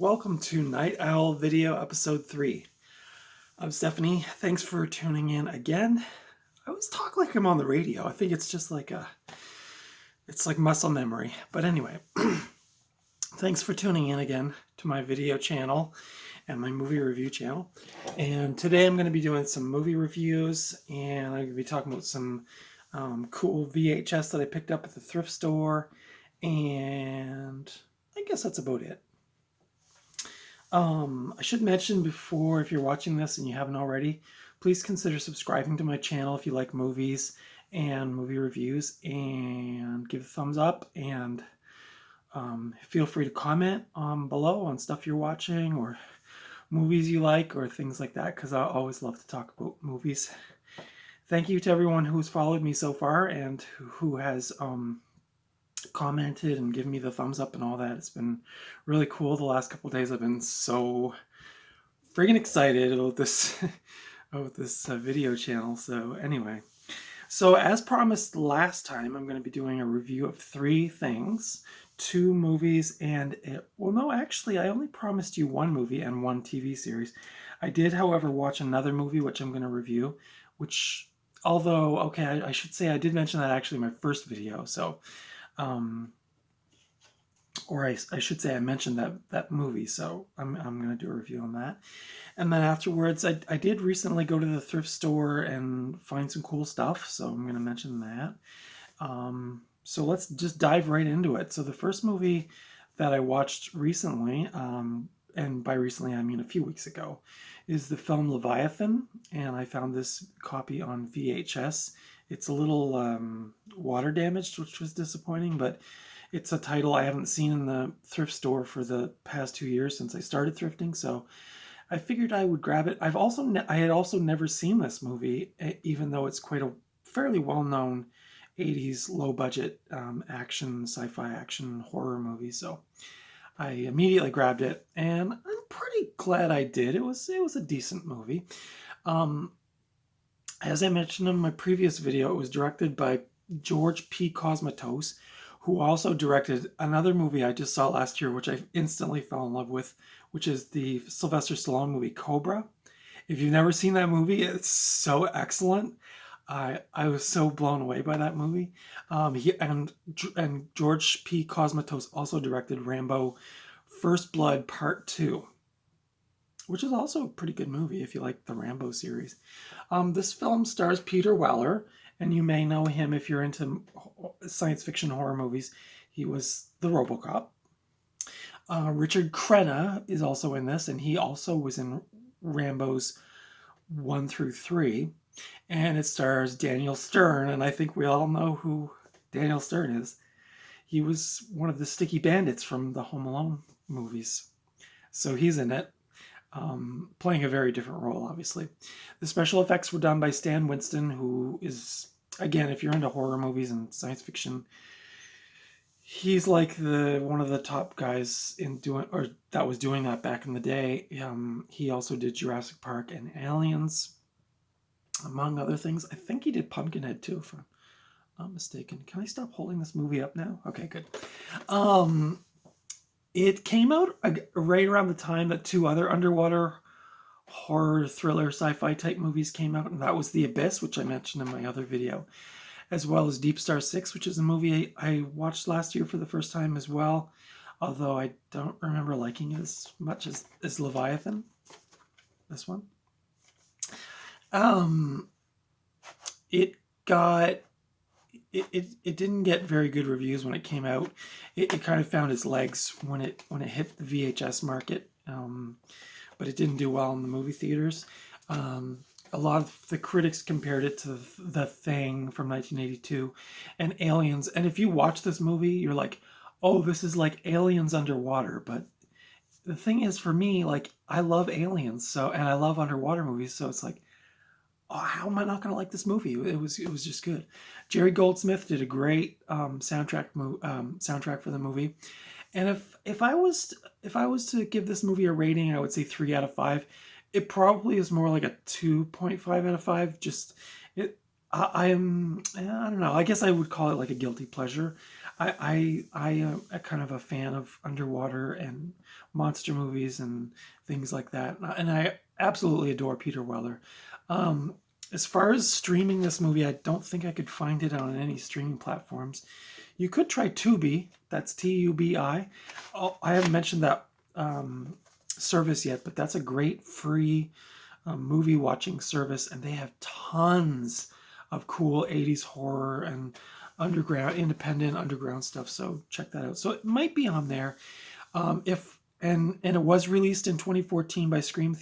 Welcome to Night Owl Video Episode 3. I'm Stephanie. Thanks for tuning in again. I always talk like I'm on the radio. I think it's just like it's like muscle memory. But anyway, thanks for tuning in again to my video channel and my movie review channel. And today I'm going to be doing some movie reviews, and I'm going to be talking about some cool VHS that I picked up at the thrift store. And I guess that's about it. I should mention before, if you're watching this and you haven't already, please consider subscribing to my channel if you like movies and movie reviews, and give a thumbs up, and feel free to comment below on stuff you're watching or movies you like or things like that, because I always love to talk about movies. Thank you to everyone who's followed me so far and who has commented and given me the thumbs up and all that. It's been really cool. The last couple days I've been so friggin' excited about this video channel. So anyway, so as promised last time, I'm going to be doing a review of 3 things, 2 movies, and well, no, actually I only promised you 1 movie and 1 TV series. I did, however, watch another movie which I'm going to review, which, although, okay, I should say I did mention that actually in my first video. So or I should say I mentioned that movie, so I'm going to do a review on that. And then afterwards, I did recently go to the thrift store and find some cool stuff, so I'm going to mention that. So let's just dive right into it. So the first movie that I watched recently, and by recently I mean a few weeks ago, is the film Leviathan, and I found this copy on VHS. It's a little water damaged, which was disappointing, but it's a title I haven't seen in the thrift store for the past 2 years since I started thrifting, so I figured I would grab it. I had also never seen this movie, even though it's quite a fairly well-known 80s low-budget action, sci-fi action horror movie. So I immediately grabbed it, and I'm pretty glad I did. It was a decent movie. As I mentioned in my previous video, it was directed by George P. Cosmatos, who also directed another movie I just saw last year, which I instantly fell in love with, which is the Sylvester Stallone movie Cobra. If you've never seen that movie, it's so excellent. I was so blown away by that movie. And George P. Cosmatos also directed Rambo First Blood Part 2, which is also a pretty good movie if you like the Rambo series. This film stars Peter Weller, and you may know him if you're into science fiction horror movies. He was the RoboCop. Richard Crenna is also in this, and he also was in Rambo's 1 through 3. And it stars Daniel Stern, and I think we all know who Daniel Stern is. He was one of the sticky bandits from the Home Alone movies. So he's in it. Playing a very different role, obviously. The special effects were done by Stan Winston, who is, again, if you're into horror movies and science fiction, he's like one of the top guys that was doing that back in the day. He also did Jurassic Park and Aliens, among other things. I think he did Pumpkinhead too, if I'm not mistaken. Can I stop holding this movie up now? Okay, good. It came out right around the time that 2 other underwater horror, thriller, sci-fi type movies came out, and that was The Abyss, which I mentioned in my other video, as well as Deep Star 6, which is a movie I watched last year for the first time as well, although I don't remember liking it as much as Leviathan, this one. It didn't get very good reviews when it came out. It kind of found its legs when it hit the VHS market, but it didn't do well in the movie theaters. A lot of the critics compared it to The Thing from 1982 and Aliens. And if you watch this movie, you're like, oh, this is like Aliens underwater. But the thing is, for me, like, I love Aliens, and I love underwater movies, so it's like, oh, how am I not going to like this movie? It was just good. Jerry Goldsmith did a great soundtrack for the movie. And if I was to give this movie a rating, I would say 3 out of 5. It probably is more like a 2.5 out of 5. I don't know. I guess I would call it like a guilty pleasure. I am a kind of a fan of underwater and monster movies and things like that, and I absolutely adore Peter Weller. Um, as far as streaming this movie, I don't think I could find it on any streaming platforms. You could try Tubi. That's Tubi. Oh, I haven't mentioned that service yet, but that's a great free movie watching service, and they have tons of cool 80s horror and independent underground stuff. So check that out. So it might be on there. If and it was released in 2014 by Scream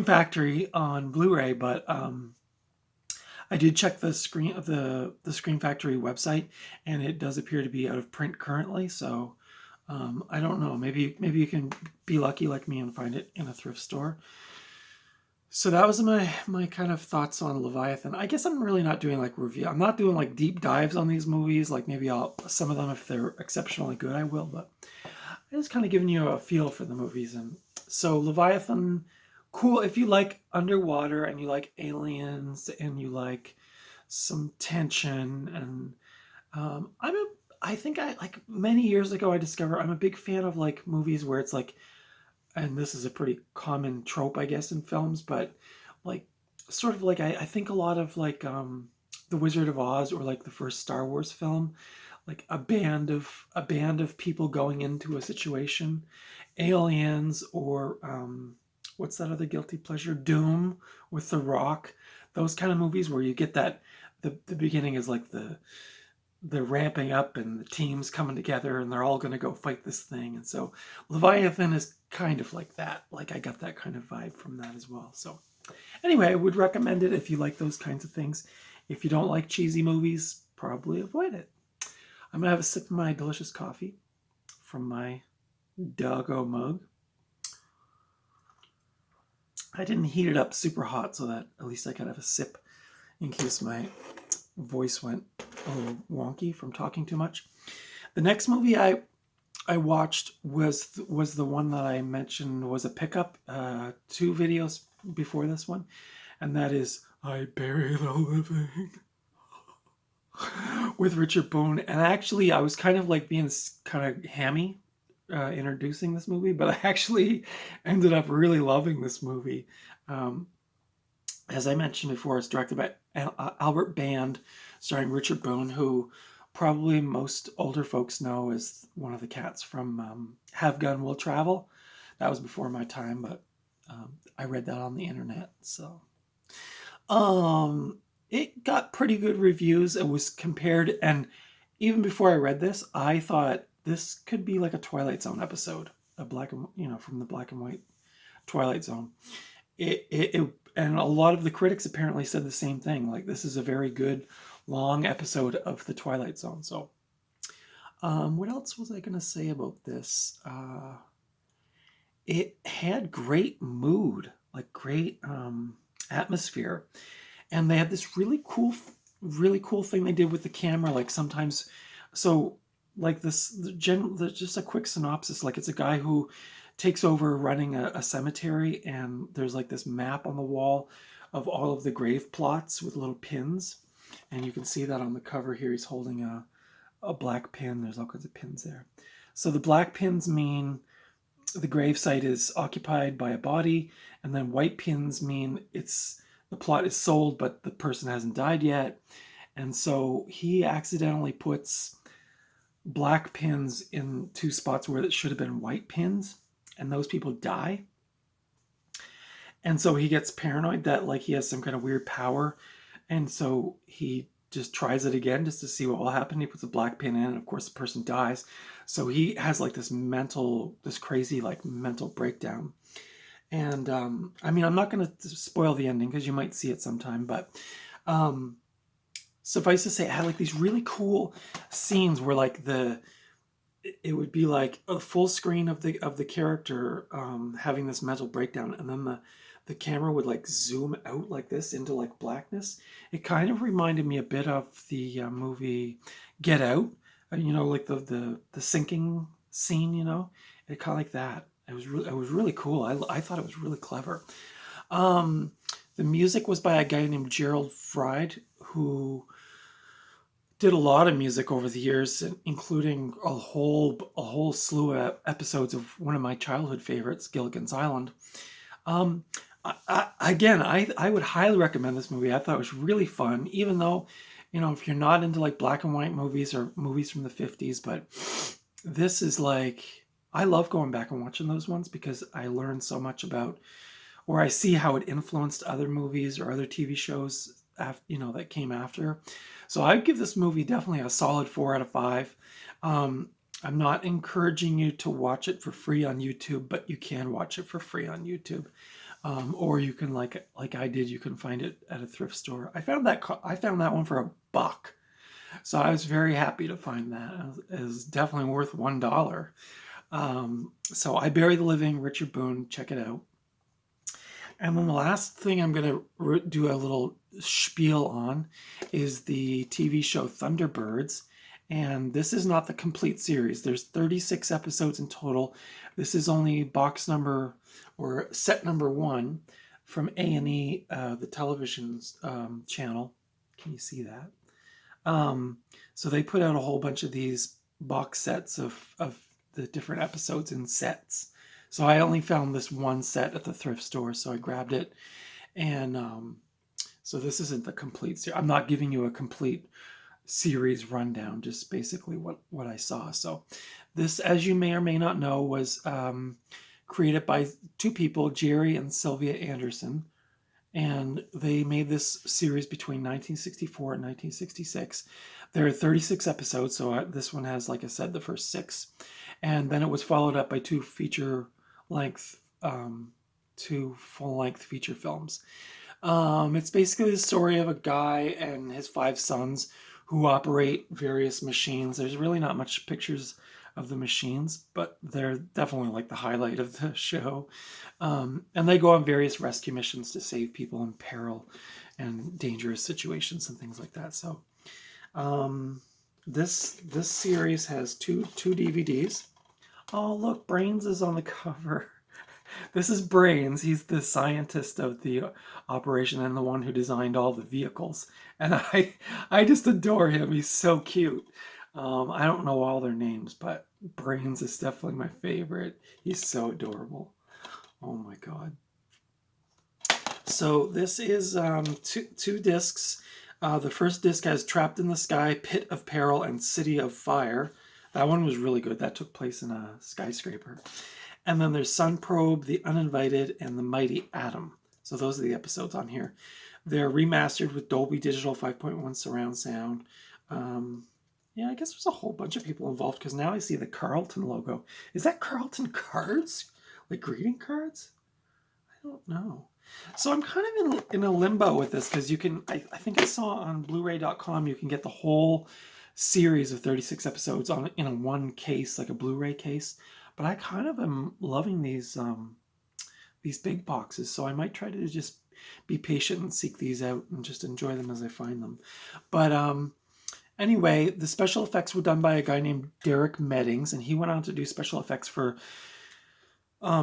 Factory on Blu-ray, but I did check the Scream Factory website, and it does appear to be out of print currently. So I don't know. Maybe you can be lucky like me and find it in a thrift store. So that was my kind of thoughts on Leviathan. I guess I'm really not doing like review. I'm not doing like deep dives on these movies. Like maybe some of them, if they're exceptionally good, I will. But I just kind of giving you a feel for the movies. And so Leviathan, cool if you like underwater and you like aliens and you like some tension. And I think I like many years ago I discovered I'm a big fan of like movies where it's like, and this is a pretty common trope, I guess, in films, but like sort of like I think a lot of like The Wizard of Oz or like the first Star Wars film, like a band of people going into a situation, aliens or what's that other guilty pleasure? Doom with The Rock. Those kind of movies where you get that the beginning is like the ramping up and the teams coming together and they're all going to go fight this thing. And so Leviathan is kind of like that. Like I got that kind of vibe from that as well. So anyway, I would recommend it if you like those kinds of things. If you don't like cheesy movies, probably avoid it. I'm going to have a sip of my delicious coffee from my doggo mug. I didn't heat it up super hot so that at least I could have a sip in case my voice went a little wonky from talking too much. The next movie I watched was the one that I mentioned was a pickup 2 videos before this one, and that is I Bury the Living with Richard Boone. And actually I was kind of like being kind of hammy introducing this movie, but I actually ended up really loving this movie. As I mentioned before, it's directed by Albert Band, starring Richard Boone, who probably most older folks know as one of the cats from Have Gun Will Travel. That was before my time, but I read that on the internet. So it got pretty good reviews. It was compared, and even before I read this, I thought this could be like a Twilight Zone episode, a black and from the black and white Twilight Zone. And a lot of the critics apparently said the same thing. Like this is a very good long episode of the Twilight Zone. So what else was I going to say about this? It had great mood, like great atmosphere, and they had this really cool thing they did with the camera. Like sometimes, so like just a quick synopsis. Like it's a guy who takes over running a cemetery, and there's like this map on the wall of all of the grave plots with little pins, and you can see that on the cover here. He's holding a black pin. There's all kinds of pins there. So the black pins mean the grave site is occupied by a body, and then white pins mean the plot is sold but the person hasn't died yet. And so he accidentally puts black pins in 2 spots where it should have been white pins, and those people die. And so he gets paranoid that like he has some kind of weird power, and so he just tries it again just to see what will happen. He puts a black pin in, and of course the person dies. So he has like this crazy like mental breakdown. And I mean, I'm not going to spoil the ending because you might see it sometime, but suffice to say, it had like these really cool scenes where like it would be like a full screen of the character having this mental breakdown, and then the camera would like zoom out like this into like blackness. It kind of reminded me a bit of the movie Get Out, like the sinking scene, it kind of like that. It was really cool. I thought it was really clever. The music was by a guy named Gerald Fried, who did a lot of music over the years, including a whole slew of episodes of one of my childhood favorites, Gilligan's Island. Um, I would highly recommend this movie. I thought it was really fun, even though, if you're not into like black and white movies or movies from the 50s, but this is like, I love going back and watching those ones because I learned so much about, or I see how it influenced other movies or other TV shows, that came after. So I'd give this movie definitely a solid 4 out of 5. I'm not encouraging you to watch it for free on YouTube, but you can watch it for free on YouTube. Or you can, like I did, you can find it at a thrift store. I found that one for $1. So I was very happy to find that. It was definitely worth $1. So I Bury the Living, Richard Boone, check it out. And then the last thing I'm going to do a little spiel on is the TV show Thunderbirds. And this is not the complete series. There's 36 episodes in total. This is only box number or set number 1 from A&E, the television channel. Can you see that? So they put out a whole bunch of these box sets of the different episodes in sets. So I only found this one set at the thrift store, so I grabbed it. And so this isn't the complete series. I'm not giving you a complete series rundown, just basically what I saw. So this, as you may or may not know, was created by 2 people, Jerry and Sylvia Anderson. And they made this series between 1964 and 1966. There are 36 episodes, so this one has, like I said, the first 6. And then it was followed up by 2 full-length feature films. It's basically the story of a guy and his 5 sons who operate various machines. There's really not much pictures of the machines, but they're definitely like the highlight of the show. And they go on various rescue missions to save people in peril and dangerous situations and things like that. So this series has two DVDs. Oh, look, Brains is on the cover. This is Brains. He's the scientist of the operation and the one who designed all the vehicles. And I just adore him. He's so cute. I don't know all their names, but Brains is definitely my favorite. He's so adorable. Oh my God. So this is two discs. The first disc has Trapped in the Sky, Pit of Peril, and City of Fire. That one was really good. That took place in a skyscraper. And then there's Sun Probe, The Uninvited, and The Mighty Atom. So those are the episodes on here. They're remastered with Dolby Digital 5.1 surround sound. Yeah, I guess there's a whole bunch of people involved because now I see the Carlton logo. Is that Carlton cards? Like greeting cards? I don't know. So I'm kind of in a limbo with this because you can, I think I saw on Blu-ray.com, you can get the whole series of 36 episodes in a one case, like a Blu-ray case. But I kind of am loving these big boxes, so I might try to just be patient and seek these out and just enjoy them as I find them. But anyway, the special effects were done by a guy named Derek Meddings, and he went on to do special effects for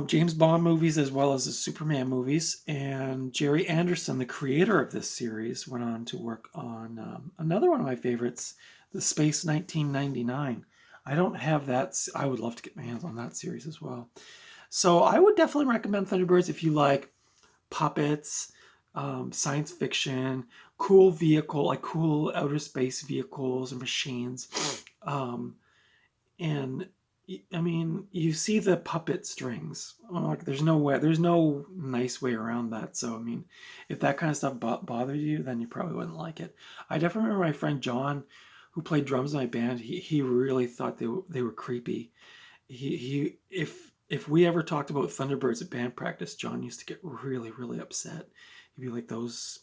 James Bond movies as well as the Superman movies. And Jerry Anderson, the creator of this series, went on to work on another one of my favorites, The Space 1999. I don't have that. I would love to get my hands on that series as well. So I would definitely recommend Thunderbirds if you like puppets, science fiction, cool cool outer space vehicles and machines. And I mean, you see the puppet strings. There's no nice way around that. So I mean, if that kind of stuff bothered you, then you probably wouldn't like it. I definitely remember my friend John, who played drums in my band, he really thought they were creepy. If we ever talked about Thunderbirds at band practice, John used to get really, really upset. He'd be like, those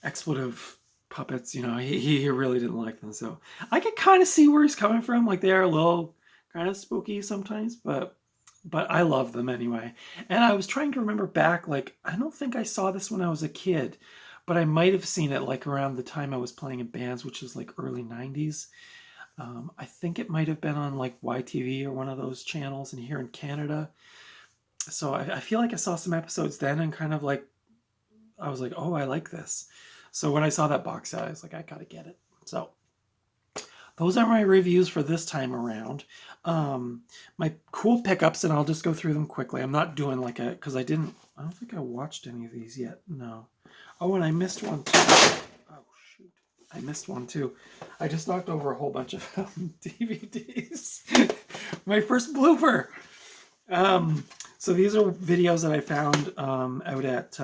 expletive puppets, he really didn't like them. So I could kind of see where he's coming from. Like, they are a little kind of spooky sometimes, but I love them anyway. And I was trying to remember back, like, I don't think I saw this when I was a kid, but I might have seen it like around the time I was playing in bands, which was like early 90s. I think it might have been on like YTV or one of those channels in here in Canada. So I feel like I saw some episodes then and kind of like, I was like, oh, I like this. So when I saw that box set, I was like, I gotta get it. So those are my reviews for this time around. My cool pickups, and I'll just go through them quickly. I'm not doing like a, because I don't think I watched any of these yet. No. Oh, and I missed one too. Oh, shoot. I missed one too. I just knocked over a whole bunch of DVDs. My first blooper. So these are videos that I found out at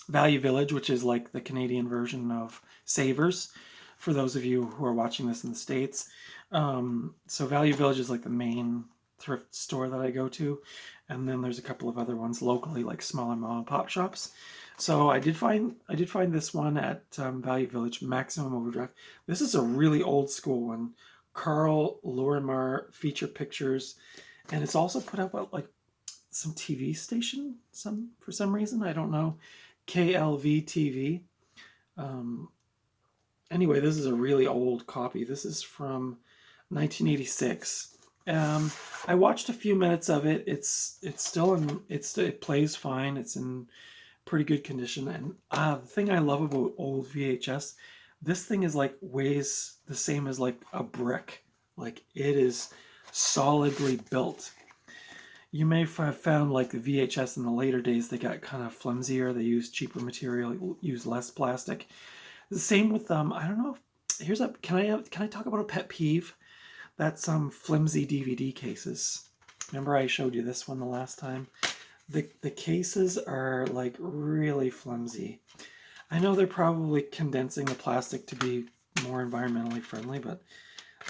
Value Village, which is like the Canadian version of Savers, for those of you who are watching this in the States. So Value Village is like the main thrift store that I go to, and then there's a couple of other ones locally, like smaller mom and pop shops. So I did find this one at Value Village, Maximum Overdrive. This is a really old school one, Carl Lorimer Feature Pictures, and it's also put up at like some TV station, for some reason, I don't know, KLV TV. Anyway, this is a really old copy. This is from 1986. I watched a few minutes of it. It plays fine. It's in pretty good condition. And the thing I love about old VHS, this thing is like weighs the same as like a brick. Like it is solidly built. You may have found like the VHS in the later days, they got kind of flimsier. They used cheaper material, used less plastic. The same with I don't know. Can I talk about a pet peeve? That's some flimsy DVD cases. Remember I showed you this one the last time? The cases are like really flimsy. I know they're probably condensing the plastic to be more environmentally friendly, but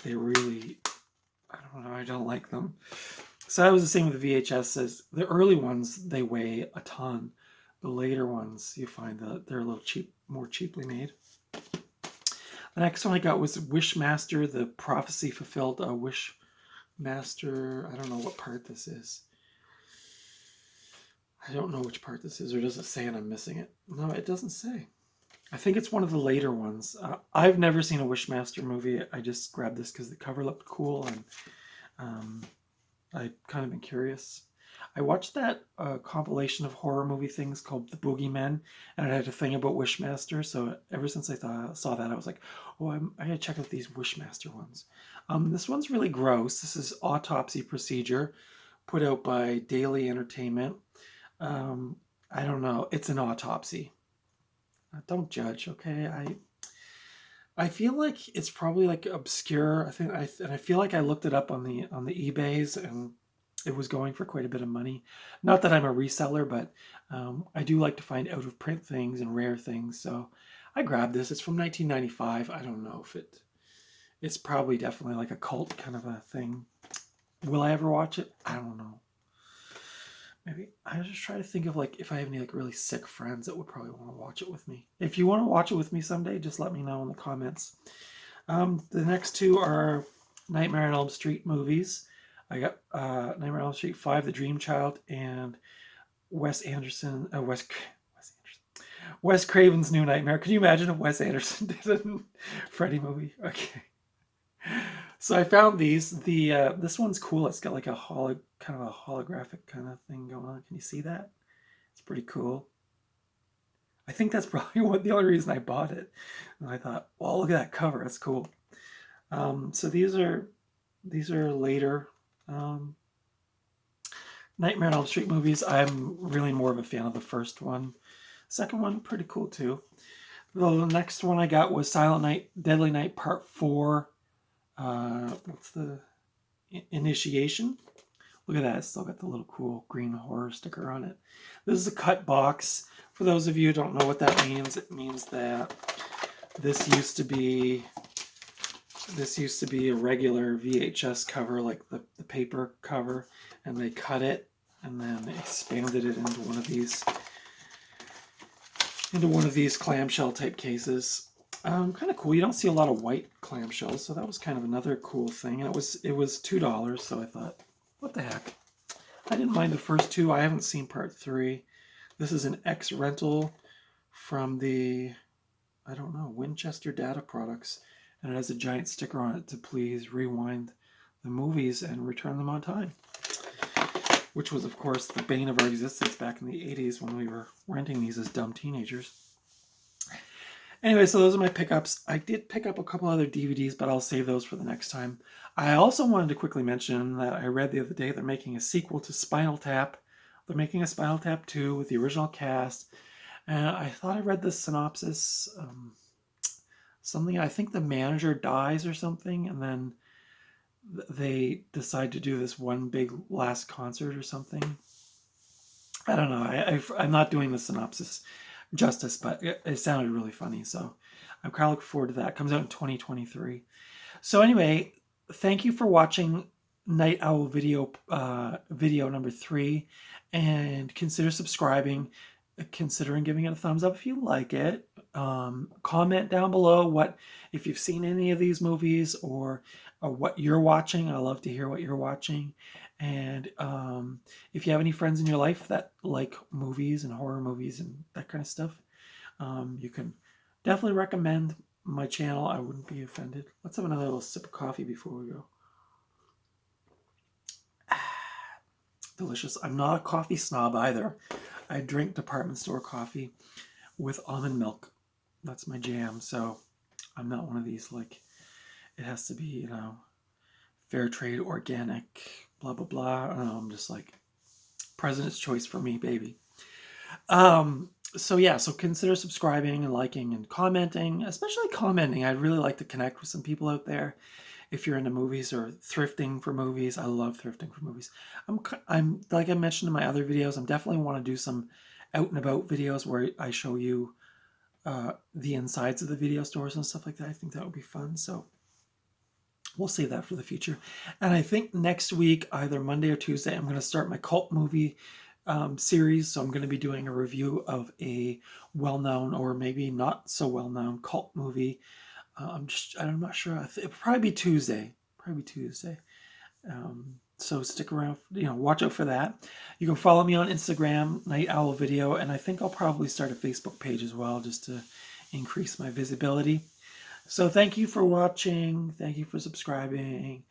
they really, I don't know, I don't like them. So that was the same with the VHS. The early ones, they weigh a ton. The later ones, you find that they're a little more cheaply made. The next one I got was Wishmaster, the Prophecy Fulfilled. Wishmaster, I don't know what part this is. I don't know which part this is, or does it say and I'm missing it? No, it doesn't say. I think it's one of the later ones. I've never seen a Wishmaster movie. I just grabbed this because the cover looked cool, and I kind of been curious. I watched that compilation of horror movie things called The Boogeymen, and it had a thing about Wishmaster, so ever since I saw that, I was like, oh, I gotta check out these Wishmaster ones. This one's really gross. This is Autopsy Procedure, put out by Daily Entertainment. I don't know. It's an autopsy. Don't judge, okay? I feel like it's probably like obscure. I feel like I looked it up on the eBays, and it was going for quite a bit of money. Not that I'm a reseller, but I do like to find out of print things and rare things. So I grabbed this. It's from 1995. I don't know if it's probably definitely like a cult kind of a thing. Will I ever watch it? I don't know. Maybe I just try to think of like if I have any like really sick friends that would probably want to watch it with me. If you want to watch it with me someday, just let me know in the comments. The next two are Nightmare on Elm Street movies. I got Nightmare on Elm Street 5, The Dream Child, and Wes Craven's New Nightmare. Can you imagine if Wes Anderson did a Freddy movie? Okay. So I found these. This one's cool. It's got like a kind of a holographic kind of thing going on. Can you see that? It's pretty cool. I think that's probably the only reason I bought it. And I thought, well, look at that cover. That's cool. So these are later Nightmare on Elm Street movies. I'm really more of a fan of the first one. Second one, pretty cool too. The next one I got was Silent Night, Deadly Night Part 4. What's the Initiation? Look at that. It's still got the little cool green horror sticker on it. This is a cut box. For those of you who don't know what that means, it means that this used to be a regular VHS cover, like the paper cover, and they cut it and then expanded it into one of these clamshell type cases. Kind of cool. You don't see a lot of white clamshells, so that was kind of another cool thing. And it was $2, so I thought, what the heck? I didn't mind the first two. I haven't seen part 3. This is an X rental from the, I don't know, Winchester Data Products, and it has a giant sticker on it to please rewind the movies and return them on time, which was, of course, the bane of our existence back in the 80s when we were renting these as dumb teenagers. Anyway, so those are my pickups. I did pick up a couple other DVDs, but I'll save those for the next time. I also wanted to quickly mention that I read the other day they're making a sequel to Spinal Tap. They're making a Spinal Tap 2 with the original cast. And I thought I read the synopsis. Something, I think the manager dies or something, and then they decide to do this one big last concert or something. I don't know. I'm not doing the synopsis justice, but it sounded really funny. So I'm kind of looking forward to that. It comes out in 2023. So anyway, thank you for watching Night Owl video number 3, and consider subscribing, considering giving it a thumbs up if you like it. Comment down below if you've seen any of these movies or what you're watching. I love to hear what you're watching. And if you have any friends in your life that like movies and horror movies and that kind of stuff, you can definitely recommend my channel. I wouldn't be offended. Let's have another little sip of coffee before we go. Delicious. I'm not a coffee snob either. I drink department store coffee with almond milk. That's my jam. So I'm not one of these, like, it has to be, fair trade, organic, blah, blah, blah. I'm just like, President's choice for me, baby. So yeah, so consider subscribing and liking and commenting, especially commenting. I'd really like to connect with some people out there. If you're into movies or thrifting for movies, I love thrifting for movies. I'm like I mentioned in my other videos, I'm definitely want to do some out and about videos where I show you the insides of the video stores and stuff like that. I think that would be fun. So we'll save that for the future. And I think next week, either Monday or Tuesday, I'm going to start my cult movie series. So I'm going to be doing a review of a well-known or maybe not so well-known cult movie. I'm not sure. It'll probably be Tuesday. So stick around, watch out for that. You can follow me on Instagram, Night Owl Video, and I think I'll probably start a Facebook page as well, just to increase my visibility. So thank you for watching. Thank you for subscribing,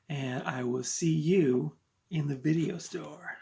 and I will see you in the video store.